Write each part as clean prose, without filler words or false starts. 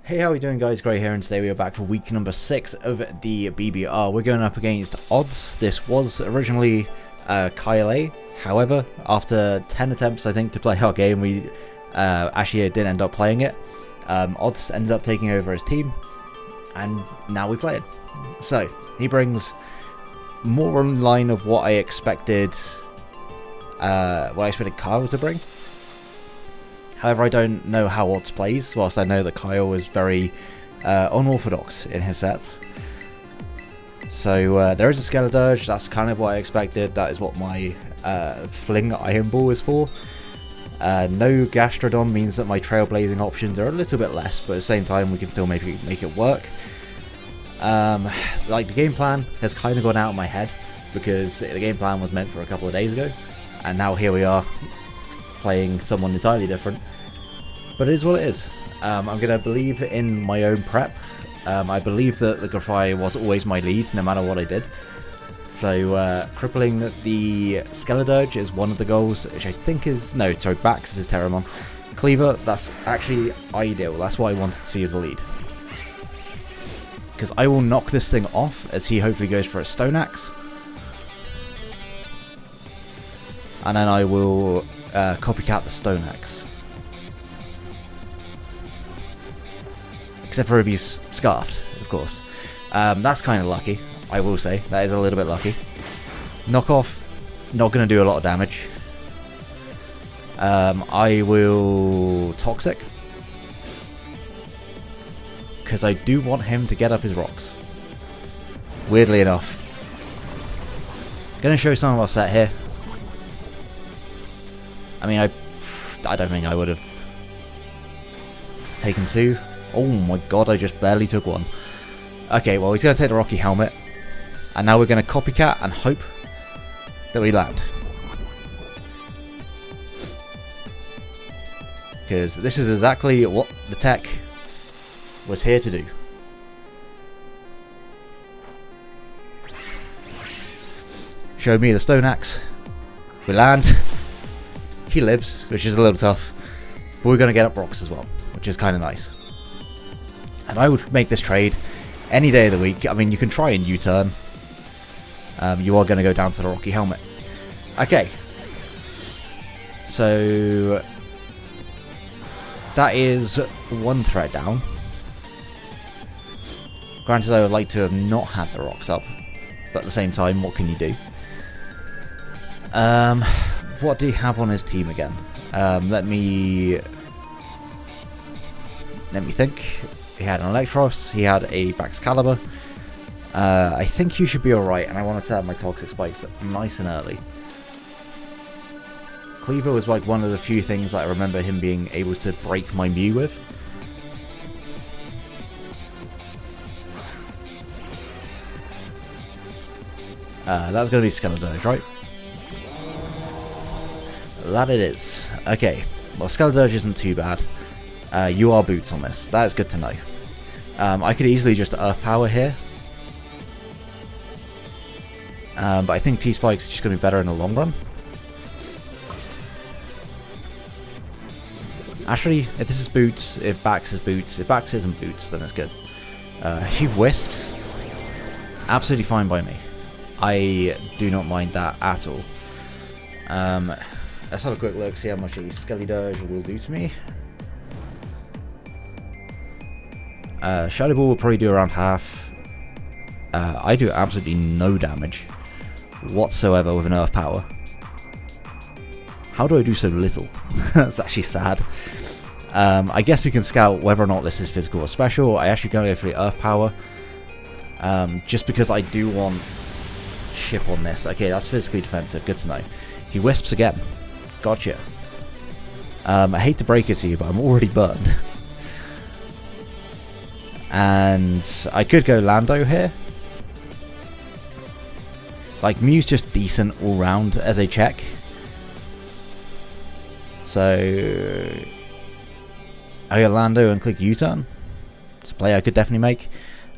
Hey, how are we doing, guys? Gray here, and today we are back for week number 6 of the BBR. We're going up against Odds. This was originally Grafaiai. However, after 10 attempts, I think, to play our game, we actually didn't end up playing it. Odds ended up taking over his team, and now we play it. So, he brings more in line of what I expected, Kyle to bring. However, I don't know how Odds plays, whilst I know that Kyle is very unorthodox in his sets. So there is a Skeledirge, that's kind of what I expected, that is what my Fling Iron Ball is for. No Gastrodon means that my Trailblazing options are a little bit less, but at the same time we can still make it work. Like, the game plan has kind of gone out of my head, because the game plan was meant for a couple of days ago, and now here we are, playing someone entirely different, but it is what it is. I'm going to believe in my own prep. I believe that the Grafaiai was always my lead, no matter what I did. So crippling the Skeledirge is one of the goals, which I think is... no, sorry, Bax is Terramon. Cleaver, that's actually ideal. That's what I wanted to see as a lead. Because I will knock this thing off as he hopefully goes for a Stone Axe. And then I will copycat the Stone Axe. Except for if he's scarfed, of course. That's kind of lucky, I will say. That is a little bit lucky. Knockoff, not going to do a lot of damage. I will Toxic. Because I do want him to get up his rocks. Weirdly enough. Going to show some of our set here. I mean, I don't think I would have taken 2. Oh my god, I just barely took 1. Okay, well, he's going to take the Rocky Helmet. And now we're going to Copycat and hope that we land. Because this is exactly what the tech was here to do. Show me the Stone Axe. We land. He lives, which is a little tough, but we're going to get up rocks as well, which is kind of nice. And I would make this trade any day of the week. I mean, you can try and U-turn. You are going to go down to the Rocky Helmet. Okay. So that is 1 threat down. Granted, I would like to have not had the rocks up, but at the same time, what can you do? What do he have on his team again? Let me think. He had an Electros, he had a Baxcalibur. I think you should be alright, and I wanted to have my Toxic Spikes nice and early. Cleaver was like one of the few things that I remember him being able to break my Mew with. That's going to be Skeledirge, right? That it is. Okay, well, Skeledirge isn't too bad. You are boots on this. That is good to know. I could easily just Earth Power here. But I think T-Spike's is just going to be better in the long run. Actually, if this is boots, if Bax is boots, if Bax isn't boots, then it's good. He Wisps. Absolutely fine by me. I do not mind that at all. Let's have a quick look, see how much a Skeledirge will do to me. Shadow Ball will probably do around half. I do absolutely no damage whatsoever with an Earth Power. How do I do so little? That's actually sad. I guess we can scout whether or not this is physical or special. I actually going to go for the Earth Power. Just because I do want chip on this. Okay, that's physically defensive. Good to know. He Wisps again. Gotcha. I hate to break it to you, but I'm already burned. And I could go Lando here. Like, Mew's just decent all round as a check. So I go Lando and click U-turn. It's a play I could definitely make.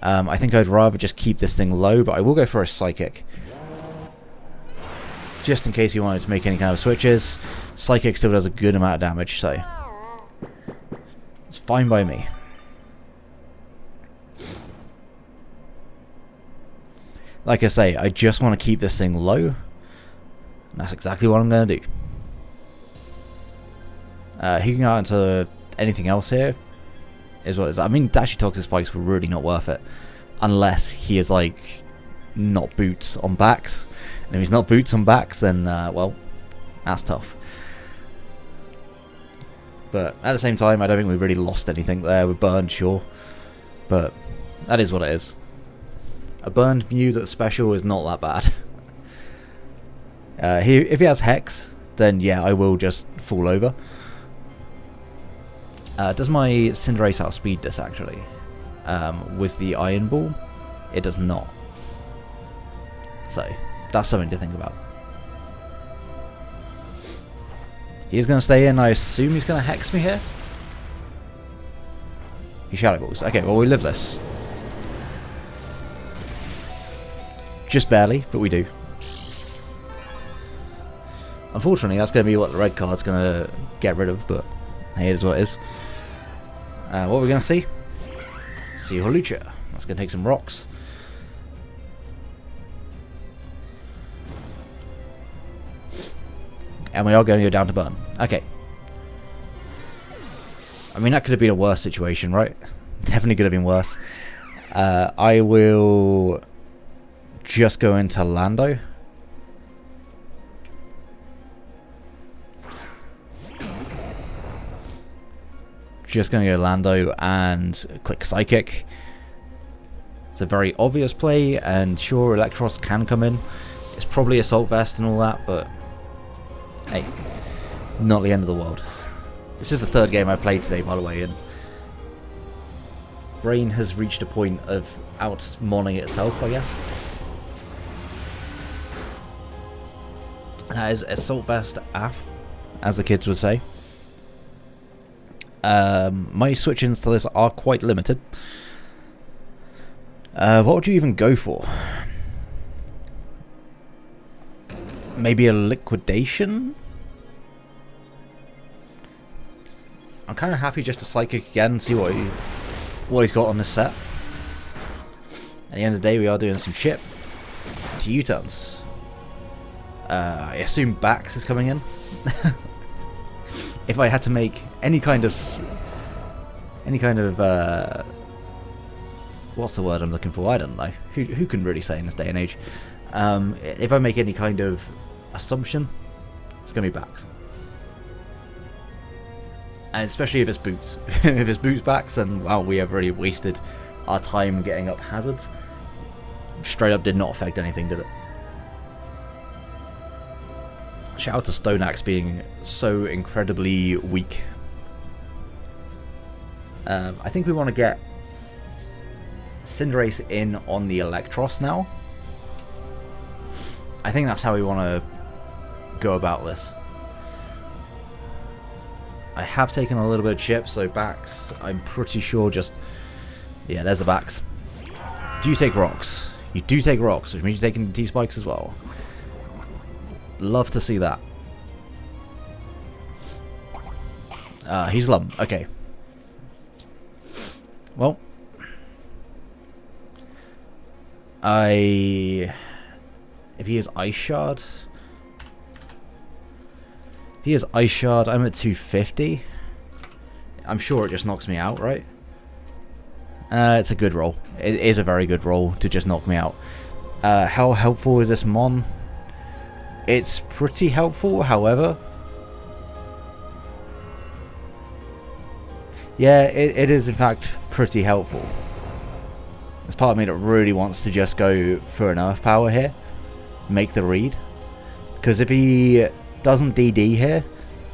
I think I'd rather just keep this thing low, but I will go for a Psychic. Just in case you wanted to make any kind of switches. Psychic still does a good amount of damage, so it's fine by me. Like I say, I just want to keep this thing low. And that's exactly what I'm going to do. He can go out into anything else here. Is what it is. I mean, Dashy Toxic Spikes were really not worth it. Unless he is, like, not boots on backs. And if he's not boots on backs, then, well, that's tough. But at the same time, I don't think we really lost anything there. We burned, sure. But that is what it is. A burned view that's special is not that bad. If he has Hex, then yeah, I will just fall over. Does my Cinderace outspeed this, actually? With the Iron Ball? It does not. So, that's something to think about. He's going to stay in. I assume he's going to Hex me here. He Shadow Balls. Okay, well, we live this. Just barely, but we do. Unfortunately, that's going to be what the red card's going to get rid of, but hey, it is what it is. What are we going to see? See Holucha. That's going to take some rocks. And we are going to go down to burn. Okay. I mean, that could have been a worse situation, right? Definitely could have been worse. I will just go into Lando. Just going to go Lando and click Psychic. It's a very obvious play, and sure, Electros can come in. It's probably Assault Vest and all that, but hey, not the end of the world. This is the third game I've played today, by the way, and Brain has reached a point of out-monning itself, I guess. That is Assault Vest AF, as the kids would say. My switch-ins to this are quite limited. What would you even go for? Maybe a Liquidation? I'm kind of happy just to Psychic again and see what he's got on this set. At the end of the day, we are doing some chip to U-turns. I assume Bax is coming in. If I had to make any kind of what's the word I'm looking for? I don't know. Who can really say in this day and age? If I make any kind of assumption, it's gonna be Bax. And especially if it's boots. If it's boots Bax, then wow, we have already wasted our time getting up hazards. Straight up did not affect anything, did it? Shout out to Stoneaxe being so incredibly weak. I think we want to get Cinderace in on the Electros now. I think that's how we want to go about this. I have taken a little bit of chip, so Bax, I'm pretty sure just... Yeah, there's the Bax. Do you take rocks? You do take rocks, which means you're taking T-Spikes as well. Love to see that. He's Lum. Okay. Well. If he is Ice Shard... If he is Ice Shard, I'm at 250. I'm sure it just knocks me out, right? It's a good roll. It is a very good roll to just knock me out. How helpful is this Mon? It's pretty helpful, however. Yeah, it is in fact pretty helpful. There's part of me that really wants to just go for an Earth Power here. Make the read. Because if he doesn't DD here,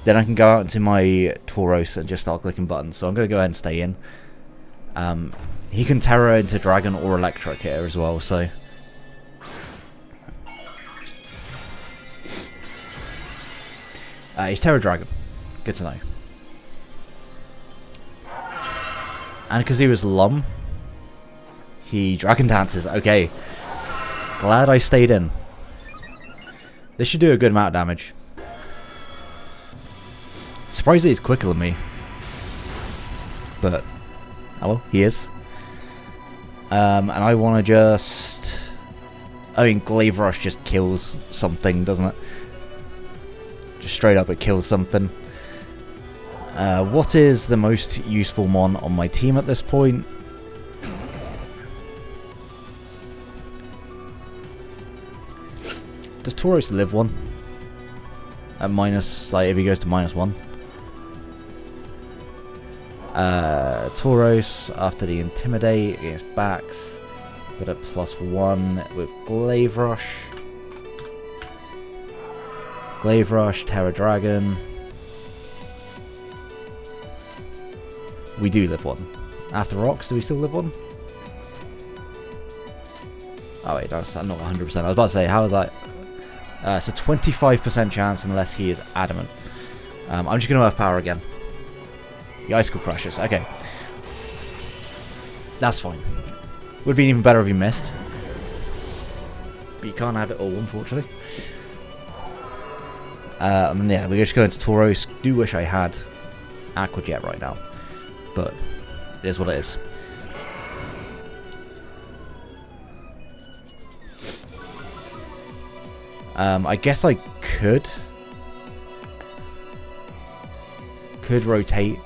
then I can go out into my Tauros and just start clicking buttons. So I'm going to go ahead and stay in. He can Terra into Dragon or Electric here as well, so... he's Terra Dragon. Good to know. And because he was Lum, he Dragon Dances. Okay. Glad I stayed in. This should do a good amount of damage. Surprised that he's quicker than me. But, oh well, he is. And I want to just I mean, Glaive Rush just kills something, doesn't it? Just straight up, it kills something. What is the most useful mon on my team at this point? Does Tauros live one? At minus, like, if he goes to -1. Tauros, after the Intimidate against backs, but at +1 with Glaive Rush. Glaive Rush, Terra Dragon. We do live one. After Rocks, do we still live one? Oh wait, that's not 100%. I was about to say, how is that? It's a 25% chance unless he is adamant. I'm just going to Earth Power again. The Icicle crashes. Okay. That's fine. Would have been even better if you missed. But you can't have it all, unfortunately. Yeah, we're just going to Tauros. Do wish I had Aqua Jet right now. But it is what it is. I guess I could rotate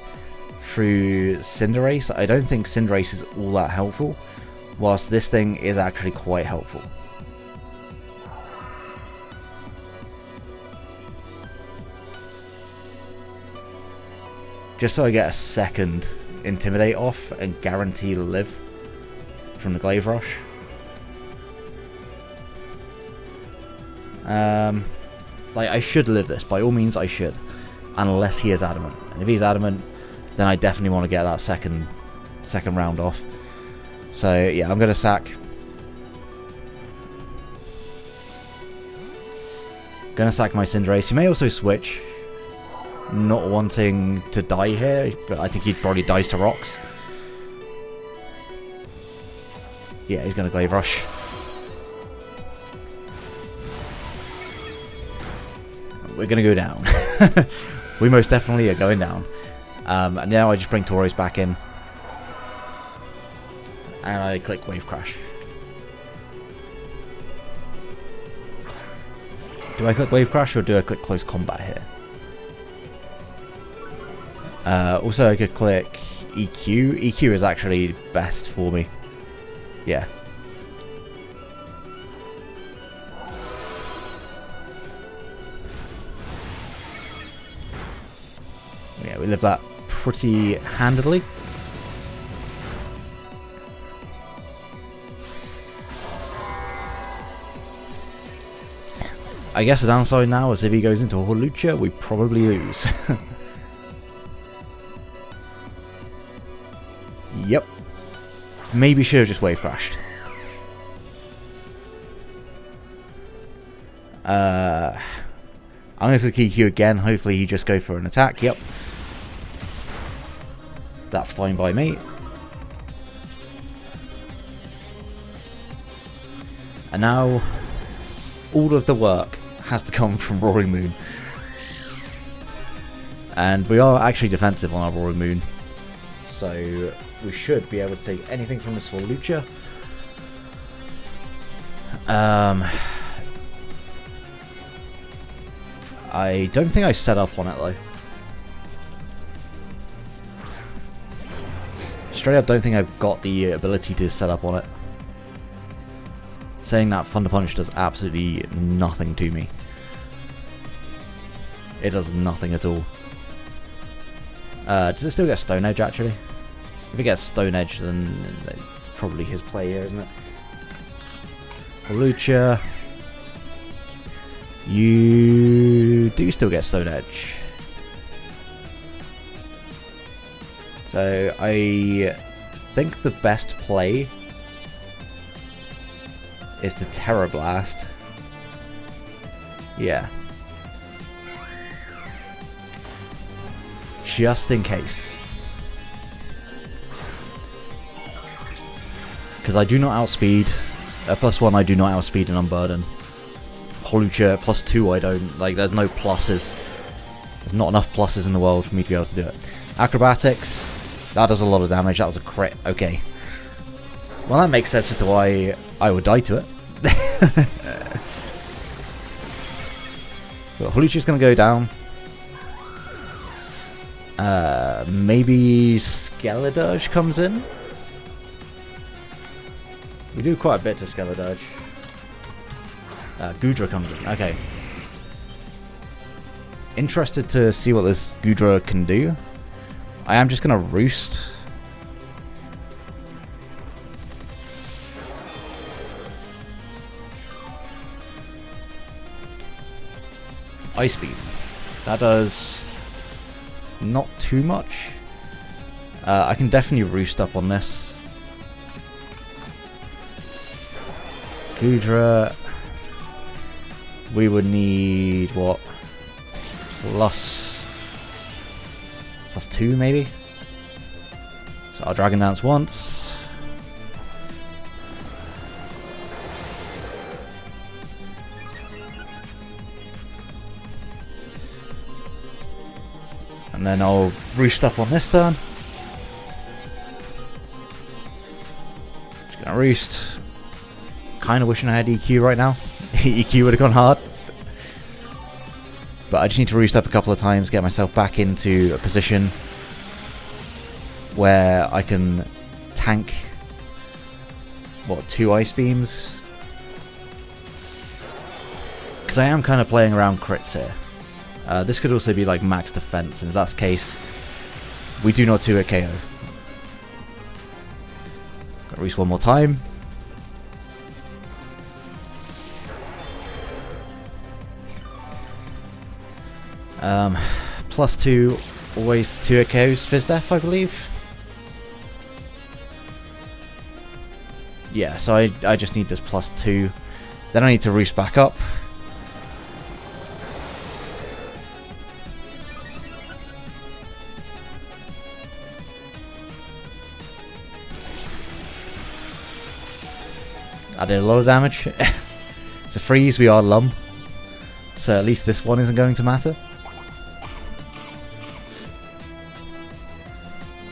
through Cinderace. I don't think Cinderace is all that helpful, whilst this thing is actually quite helpful. Just so I get a second Intimidate off and guarantee to live from the Glaive Rush. Like, I should live this. By all means, I should. Unless he is adamant. And if he's adamant, then I definitely want to get that second round off. So, yeah, I'm going to sack. Going to sack my Cinderace. He may also switch. Not wanting to die here, but I think he'd probably dies to Rocks. Yeah, he's going to Glaive Rush. We're going to go down. We most definitely are going down. And now I just bring Tauros back in. And I click Wave Crash. Do I click Wave Crash or do I click Close Combat here? Also, I could click EQ. EQ is actually best for me. Yeah. Yeah, we live that pretty handedly. I guess the downside now is if he goes into a Hawlucha, we probably lose. Yep. Maybe should have just Wave Crashed. I'm going to click EQ again. Hopefully he just go for an attack. Yep. That's fine by me. And now all of the work has to come from Roaring Moon. And we are actually defensive on our Roaring Moon. So we should be able to take anything from this Hawlucha. I don't think I set up on it though. Straight up, don't think I've got the ability to set up on it. Saying that, Thunder Punch does absolutely nothing to me. It does nothing at all. Does it still get Stone Edge actually? If it gets Stone Edge, then probably his play here, isn't it? Hawlucha. You do still get Stone Edge. So I think the best play is the Terra Blast. Yeah. Just in case. Because I do not outspeed. +1 I do not outspeed and unburden. Hawlucha +2 I don't. Like, there's no pluses. There's not enough pluses in the world for me to be able to do it. Acrobatics. That does a lot of damage. That was a crit. Okay. Well, that makes sense as to why I would die to it. But Huluchi's gonna go down. Maybe Skeledirge comes in. We do quite a bit to Skeledirge. Goodra comes in. Okay. Interested to see what this Goodra can do. I am just gonna Roost. Ice Beam. That does not too much. I can definitely Roost up on this. Goodra. We would need what? +2 maybe? So I'll Dragon Dance once. And then I'll Roost up on this turn. Just gonna Roost. Kinda wishing I had EQ right now. EQ would have gone hard. But I just need to Roost up a couple of times, get myself back into a position where I can tank, what, 2 Ice Beams? Because I am kind of playing around crits here. This could also be like max defense, and if that's the case, we do not 2-hit KO. Gotta Roost one more time. +2, always 2-hit KOs, Fizz Death, I believe. Yeah, so I just need this +2. Then I need to Roost back up. I did a lot of damage. It's a freeze, we are Lum. So at least this one isn't going to matter.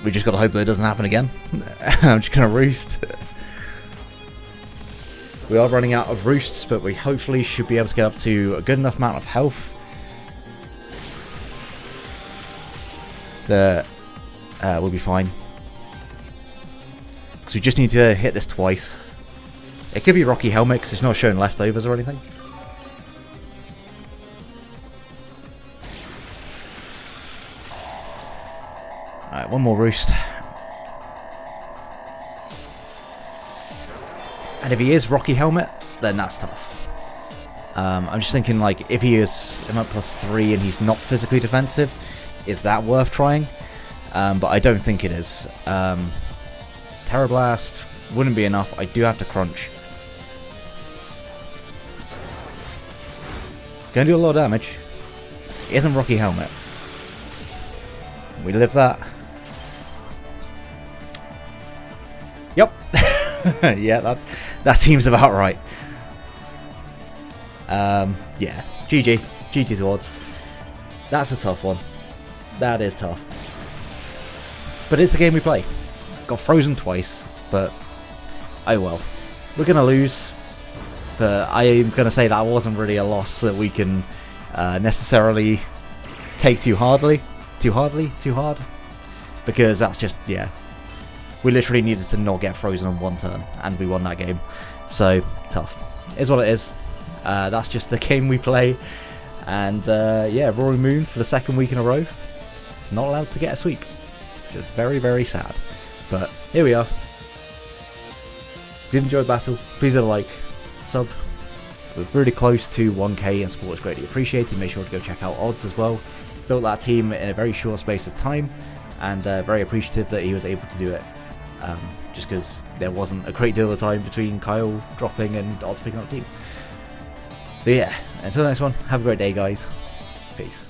We just gotta hope that it doesn't happen again. I'm just gonna Roost. We are running out of Roosts, but we hopefully should be able to get up to a good enough amount of health that we'll be fine. Because we just need to hit this twice. It could be Rocky Helmet because it's not showing leftovers or anything. Alright, one more Roost. And if he is Rocky Helmet, then that's tough. I'm just thinking, like, if he is a +3 and he's not physically defensive, is that worth trying? But I don't think it is. Terra Blast wouldn't be enough. I do have to Crunch. It's going to do a lot of damage. It isn't Rocky Helmet. We live that. Yep. Yeah, that seems about right. Yeah. GG. GG towards. That's a tough one. That is tough. But it's the game we play. Got frozen twice, but oh well. We're going to lose, but I am going to say that wasn't really a loss that we can necessarily take too hard. Because that's just, yeah. We literally needed to not get frozen on one turn, and we won that game. So, tough. It is what it is. That's just the game we play. And, yeah, Roaring Moon for the second week in a row. It's not allowed to get a sweep. Just very, very sad. But, here we are. If you did enjoy the battle, please hit a like, sub. We're really close to 1k, and support is greatly appreciated. Make sure to go check out Odds as well. Built that team in a very short space of time, and very appreciative that he was able to do it. Just because there wasn't a great deal of time between Kyle dropping and Odds picking up the team. But yeah, until the next one, have a great day, guys. Peace.